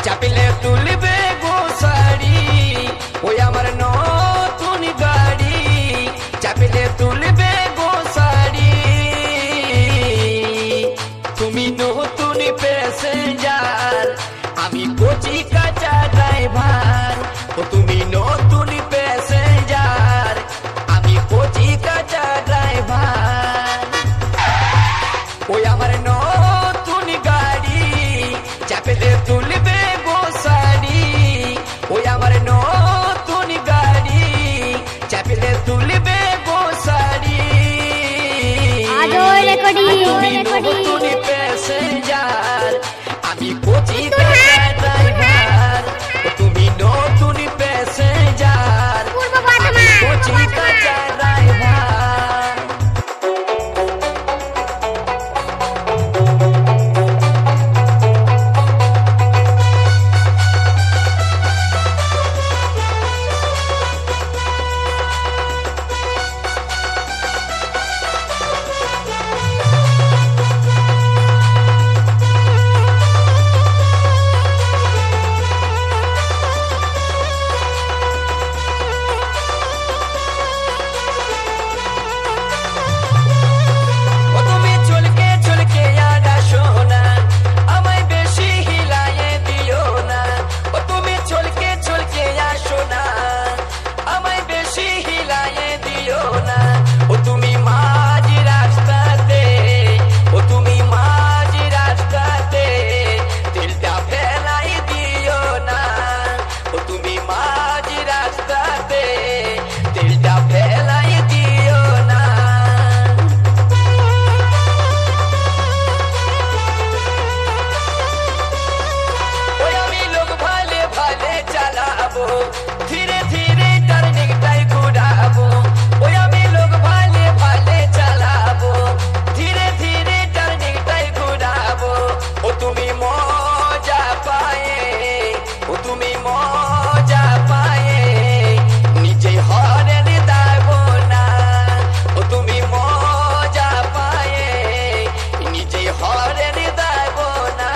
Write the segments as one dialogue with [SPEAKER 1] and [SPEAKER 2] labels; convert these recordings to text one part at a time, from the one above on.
[SPEAKER 1] চাপিলে তুলবে গো শাড়ি ওই আমার নতুন গাড়ি চাপিলে তুলবে গো শাড়ি তুমি নতুন প্যাসেঞ্জার আমি কোচি কাঁচা ড্রাইভার ও তুমি নতুন প্যাসেঞ্জার আমি কোচি কাঁচা ড্রাইভার ওই আমার নতুন গাড়ি চাপিলে তুলবে গো শাড়ি ওই আমার নতুন গাড়ি চাপিলে তুলবে গো শাড়ি তুমি নতুন প্যাসেঞ্জার আমি কোচি কাঁচা ড্রাইভার তুমি নতুন প্যাসেঞ্জার আমি কোচি কাঁচা ড্রাইভার ধীরে ধীরে টার্নিংটাই ঘুরাবো ওই আমি লোক ভালে ভালে চালাবো ধীরে ধীরে টার্নিংটাই ঘুরাবো ও তুমি মজা পায়ে ও তুমি মজা পায়ে নিজে হরেন দেবো না ও তুমি মজা পায়ে নিজে হরেন দেবো না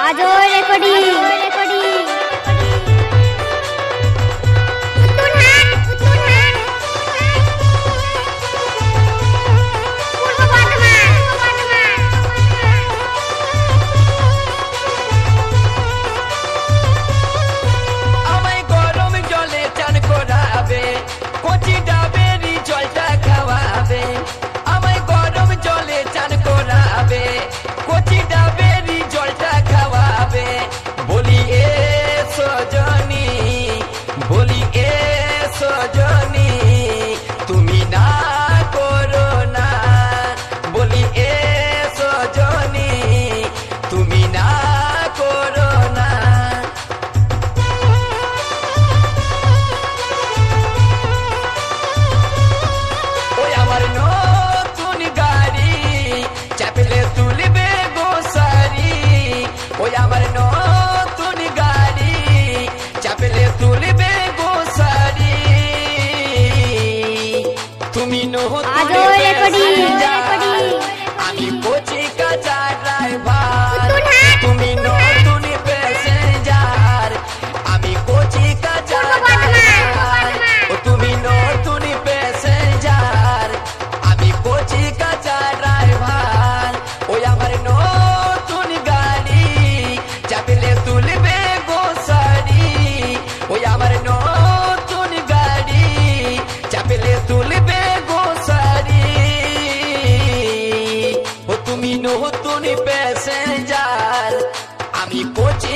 [SPEAKER 2] आजो रेकॉर्डिंग
[SPEAKER 1] আমায় গরম জলে চান করাবে কচি ডাবেরি জলটা খাওয়াবে আমায় গরম জলে চান করাবে কচি ডাবেরি জলটা খাওয়াবে বলি এ সজনী বলি এ সজনী তুমি না করো না বলি এ সজনী তুমি না করো না ওই আমার নতুন গাড়ি চাপিলে তুলবে গো শাড়ি ওই আমার নতুন গাড়ি চাপিলে তুলবে গো শাড়ি তুমি নতুন প্যাসেঞ্জার আমি কোচি কাঁচা ড্রাইভার তুমি নতুন প্যাসেঞ্জার আমি কোচি কাঁচা ড্রাইভার ও তুমি নতুন প্যাসেঞ্জার আমি কোচি কাঁচা ড্রাইভার ওই আমার নতুন গাড়ি চাপিলে তুলবে গো শাড়ি ওই আমার নতুন গাড়ি চাপিলে তুলবে গো শাড়ি ও তুমি নতুন প্যাসেঞ্জার আমি কোচি